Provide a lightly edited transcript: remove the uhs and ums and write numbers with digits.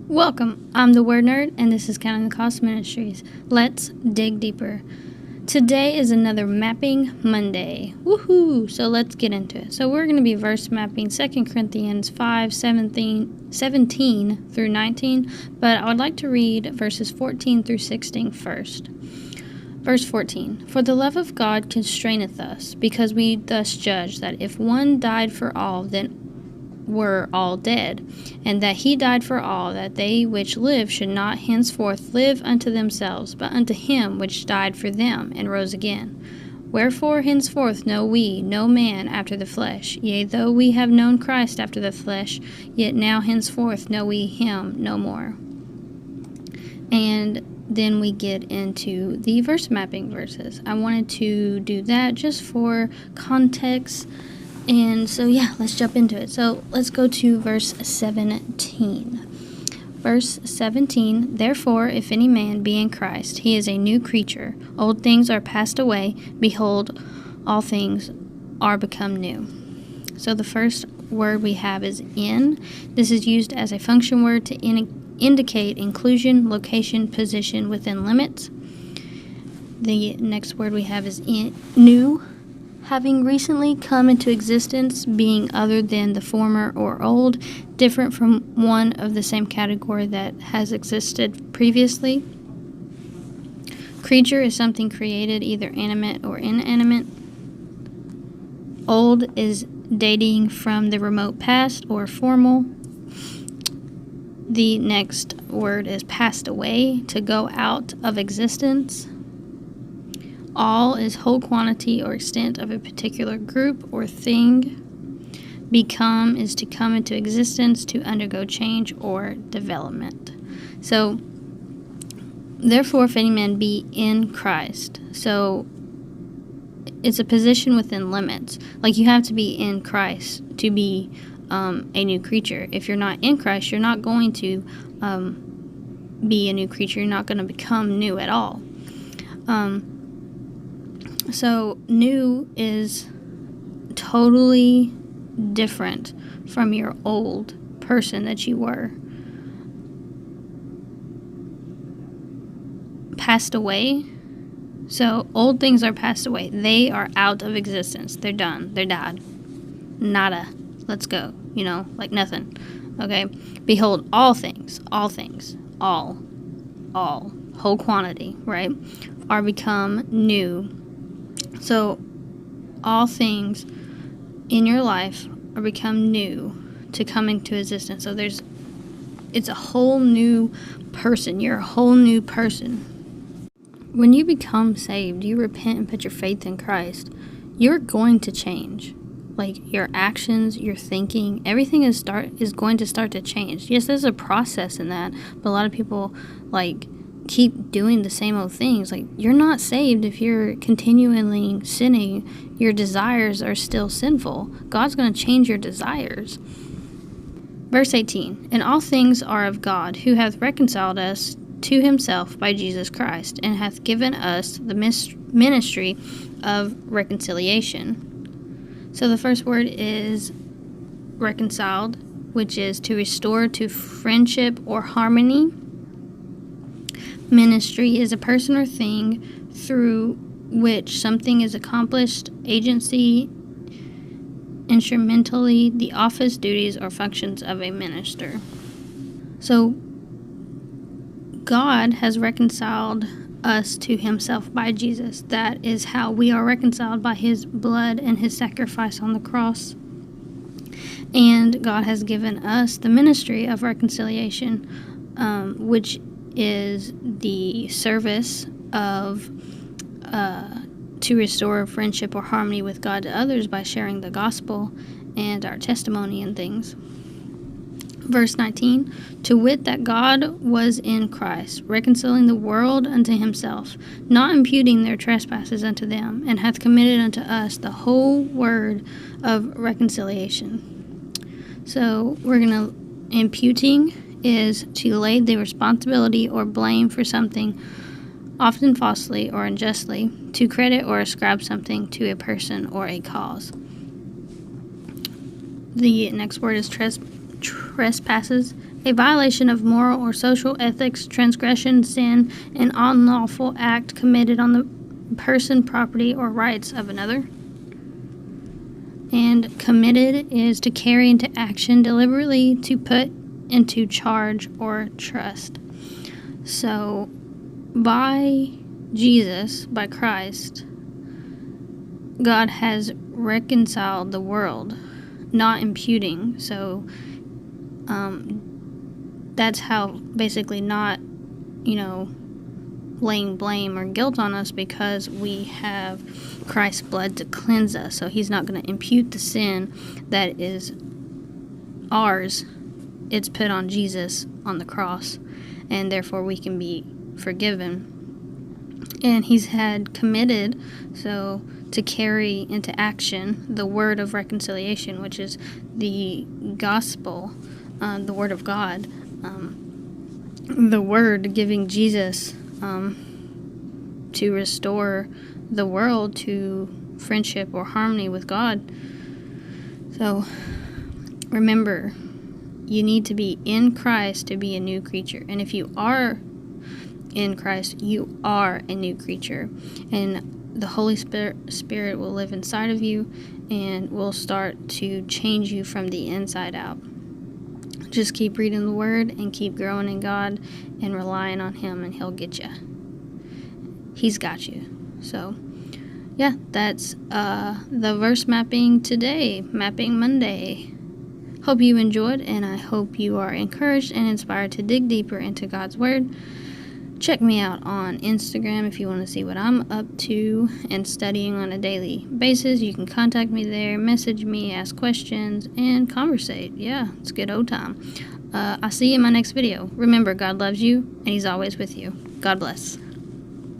Welcome, I'm the WordNerd, and this is Counting the Cost Ministries. Let's dig deeper. Today is another Mapping Monday. Woohoo! So let's get into it. So we're going to be verse mapping 2 Corinthians 5:17 through 19, but I would like to read verses 14 through 16 first. Verse 14, For the love of God constraineth us, because we thus judge that if one died for all, then were all dead, and that he died for all, that they which live should not henceforth live unto themselves, but unto him which died for them, and rose again. Wherefore henceforth know we no man after the flesh. Yea, though we have known Christ after the flesh, yet now henceforth know we him no more. And then we get into the verse mapping verses. I wanted to do that just for context. And so, let's jump into it. So, let's go to verse 17. Verse 17, Therefore, if any man be in Christ, he is a new creature. Old things are passed away. Behold, all things are become new. So, the first word we have is in. This is used as a function word to indicate inclusion, location, position within limits. The next word we have is new. Having recently come into existence, being other than the former or old, different from one of the same category that has existed previously. Creature is something created, either animate or inanimate. Old is dating from the remote past or formal. The next word is passed away, to go out of existence. All is whole quantity or extent of a particular group or thing. Become is to come into existence, to undergo change or development. So, therefore, if any man be in Christ. So, it's a position within limits. Like, you have to be in Christ to be a new creature. If you're not in Christ, you're not going to be a new creature. You're not going to become new at all. So, new is totally different from your old person that you were. Passed away. So, old things are passed away. They are out of existence. They're done. They're dead. Nada. Let's go. Like nothing. Okay? Behold, all things, all, whole quantity, right, are become new. So, all things in your life are become new to come into existence. So, it's a whole new person. You're a whole new person. When you become saved, you repent and put your faith in Christ, you're going to change. Like, your actions, your thinking, everything is going to start to change. Yes, there's a process in that, but a lot of people, keep doing the same old things. Like, you're not saved if you're continually sinning. Your desires are still sinful. God's going to change your desires. Verse 18, And all things are of God, who hath reconciled us to himself by Jesus Christ, and hath given us the ministry of reconciliation. So the first word is reconciled, which is to restore to friendship or harmony. Ministry is a person or thing through which something is accomplished, agency, instrumentally, the office, duties, or functions of a minister. So, God has reconciled us to himself by Jesus. That is how we are reconciled, by his blood and his sacrifice on the cross. And God has given us the ministry of reconciliation, which is the service of to restore friendship or harmony with God to others by sharing the gospel and our testimony and things. Verse 19, To wit, that God was in Christ, reconciling the world unto himself, not imputing their trespasses unto them, and hath committed unto us the whole word of reconciliation. So imputing is to lay the responsibility or blame for something, often falsely or unjustly, to credit or ascribe something to a person or a cause. The next word is trespasses, A violation of moral or social ethics, transgression, sin, an unlawful act committed on the person, property, or rights of another. And committed is to carry into action deliberately, to put into charge or trust. So, by Jesus, by Christ, God has reconciled the world, not imputing. So, that's how basically not, laying blame or guilt on us, because we have Christ's blood to cleanse us. So he's not going to impute the sin that is ours. It's put on Jesus on the cross, and therefore we can be forgiven. And he's had committed, so to carry into action the word of reconciliation, which is the gospel, the word of God, the word giving Jesus to restore the world to friendship or harmony with God. So remember, you need to be in Christ to be a new creature. And if you are in Christ, you are a new creature. And the Holy Spirit will live inside of you and will start to change you from the inside out. Just keep reading the Word and keep growing in God and relying on Him, and He'll get you. He's got you. So, yeah, that's the verse mapping today, Mapping Monday. Hope you enjoyed, and I hope you are encouraged and inspired to dig deeper into God's Word. Check me out on Instagram if you want to see what I'm up to and studying on a daily basis. You can contact me there, message me, ask questions, and conversate. Yeah, it's a good old time. I'll see you in my next video. Remember, God loves you, and He's always with you. God bless.